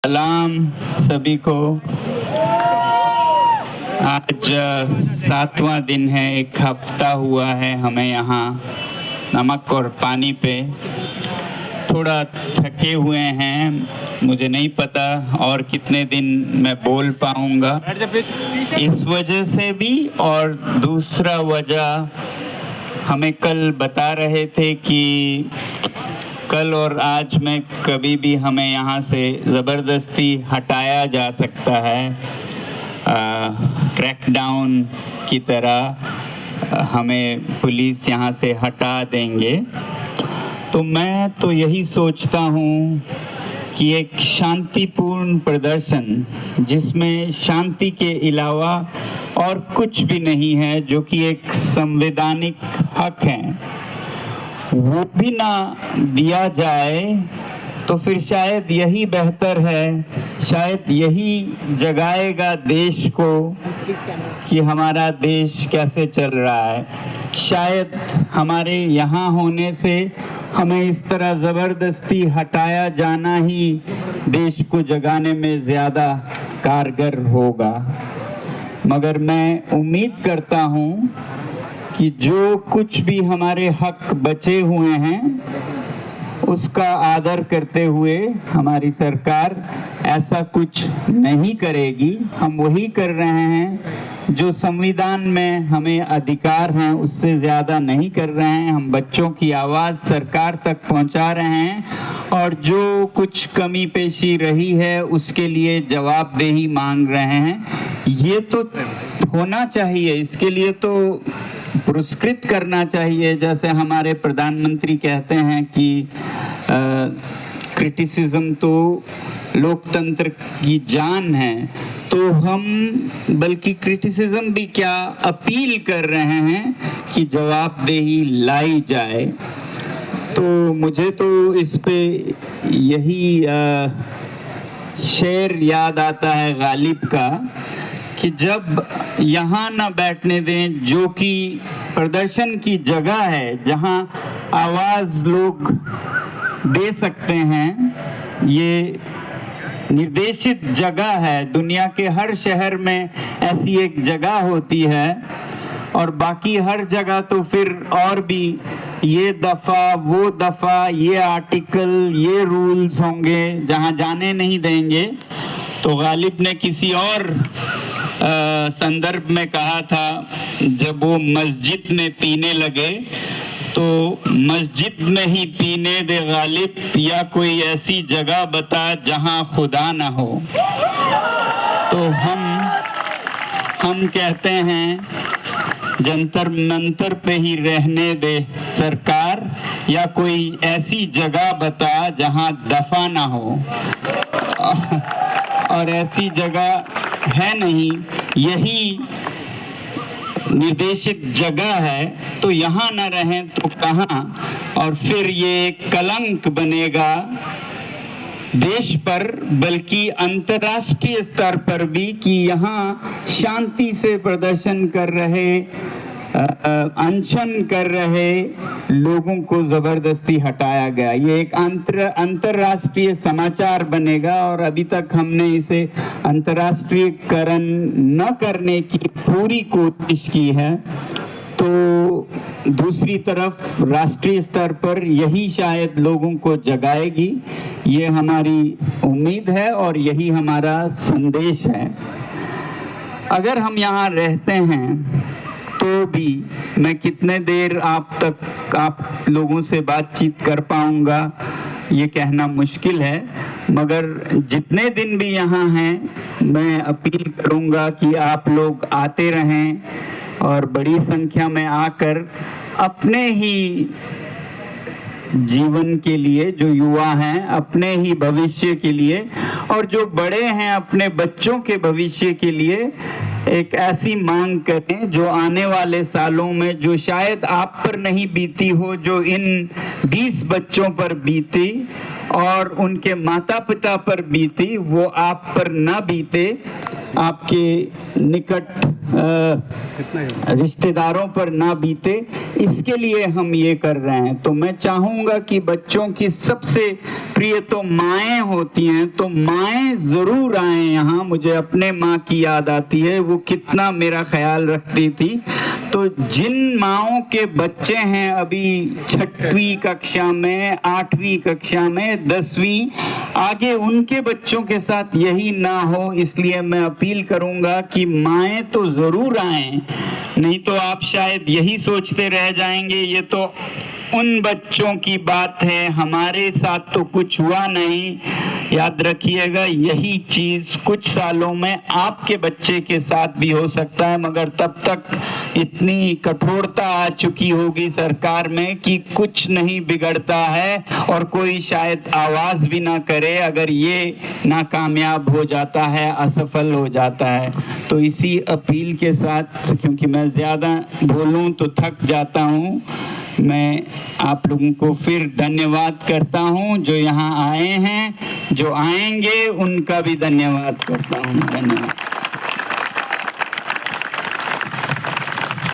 सलाम सभी को। आज 7वां दिन है, एक हफ्ता हुआ है हमें यहाँ नमक और पानी पे। थोड़ा थके हुए हैं, मुझे नहीं पता और कितने दिन मैं बोल पाऊँगा, इस वजह से भी। और दूसरा वजह, हमें कल बता रहे थे कि कल और आज में कभी भी हमें यहाँ से ज़बरदस्ती हटाया जा सकता है, क्रैकडाउन की तरह हमें पुलिस यहाँ से हटा देंगे। तो मैं तो यही सोचता हूँ कि एक शांतिपूर्ण प्रदर्शन जिसमें शांति के अलावा और कुछ भी नहीं है, जो कि एक संवैधानिक हक है, वो भी ना दिया जाए तो फिर शायद यही बेहतर है। शायद यही जगाएगा देश को कि हमारा देश कैसे चल रहा है। शायद हमारे यहाँ होने से हमें इस तरह ज़बरदस्ती हटाया जाना ही देश को जगाने में ज़्यादा कारगर होगा। मगर मैं उम्मीद करता हूँ कि जो कुछ भी हमारे हक बचे हुए हैं उसका आदर करते हुए हमारी सरकार ऐसा कुछ नहीं करेगी। हम वही कर रहे हैं जो संविधान में हमें अधिकार हैं, उससे ज़्यादा नहीं कर रहे हैं। हम बच्चों की आवाज़ सरकार तक पहुंचा रहे हैं और जो कुछ कमी पेशी रही है उसके लिए जवाबदेही मांग रहे हैं। ये तो होना चाहिए, इसके लिए तो पुरस्कृत करना चाहिए। जैसे हमारे प्रधानमंत्री कहते हैं कि क्रिटिसिज्म तो लोकतंत्र की जान है, तो हम बल्कि क्रिटिसिज्म भी क्या अपील कर रहे हैं कि जवाबदेही लाई जाए। तो मुझे तो इस पे यही शेर याद आता है गालिब का कि जब यहाँ ना बैठने दें जो कि प्रदर्शन की जगह है, जहाँ आवाज़ लोग दे सकते हैं। ये निर्देशित जगह है, दुनिया के हर शहर में ऐसी एक जगह होती है और बाकी हर जगह तो फिर और भी ये दफ़ा वो दफ़ा, ये आर्टिकल, ये रूल्स होंगे जहाँ जाने नहीं देंगे। तो गालिब ने किसी और संदर्भ में कहा था, जब वो मस्जिद में पीने लगे तो मस्जिद में ही पीने दे गालिब, या कोई ऐसी जगह बता जहां खुदा ना हो। तो हम कहते हैं जंतर मंतर पे ही रहने दे सरकार, या कोई ऐसी जगह बता जहां दफा ना हो। और ऐसी जगह है नहीं, यही निर्देशित जगह है, तो यहाँ न रहें तो कहाँ। और फिर ये कलंक बनेगा देश पर, बल्कि अंतर्राष्ट्रीय स्तर पर भी, कि यहाँ शांति से प्रदर्शन कर रहे, अनशन कर रहे लोगों को जबरदस्ती हटाया गया। ये एक अंतर्राष्ट्रीय समाचार बनेगा और अभी तक हमने इसे अंतर्राष्ट्रीयकरण न करने की पूरी कोशिश की है। तो दूसरी तरफ राष्ट्रीय स्तर पर यही शायद लोगों को जगाएगी, ये हमारी उम्मीद है और यही हमारा संदेश है। अगर हम यहाँ रहते हैं तो भी मैं कितने देर आप लोगों से बातचीत कर पाऊंगा ये कहना मुश्किल है, मगर जितने दिन भी यहाँ हैं मैं अपील करूंगा कि आप लोग आते रहें और बड़ी संख्या में आकर अपने ही जीवन के लिए, जो युवा हैं अपने ही भविष्य के लिए, और जो बड़े हैं अपने बच्चों के भविष्य के लिए एक ऐसी मांग करें जो आने वाले सालों में, जो शायद आप पर नहीं बीती हो, जो इन 20 बच्चों पर बीती और उनके माता पिता पर बीती, वो आप पर ना बीते। आपके निकट रिश्तेदारों पर ना बीते, इसके लिए हम ये कर रहे हैं। तो मैं चाहूँगा कि बच्चों की सबसे प्रिय तो माएँ होती हैं, तो माएँ ज़रूर आएँ यहाँ। मुझे अपने माँ की याद आती है, वो कितना मेरा ख्याल रखती थी। तो जिन माँओं के बच्चे हैं अभी 6वीं कक्षा में, 8वीं कक्षा में, 10वीं, आगे उनके बच्चों के साथ यही ना हो, इसलिए मैं अपील करूंगा कि माएँ तो ज़रूर आएं। नहीं तो आप शायद यही सोचते रह जाएंगे ये तो उन बच्चों की बात है, हमारे साथ तो कुछ हुआ नहीं। याद रखिएगा, यही चीज़ कुछ सालों में आपके बच्चे के साथ भी हो सकता है, मगर तब तक इतनी कठोरता आ चुकी होगी सरकार में कि कुछ नहीं बिगड़ता है और कोई शायद आवाज़ भी ना करे अगर ये नाकामयाब हो जाता है, असफल हो जाता है। तो इसी अपील के साथ, क्योंकि मैं ज़्यादा बोलूं तो थक जाता हूं, मैं आप लोगों को फिर धन्यवाद करता हूं। जो यहाँ आए हैं, जो आएंगे, उनका भी धन्यवाद करता हूं। धन्यवाद।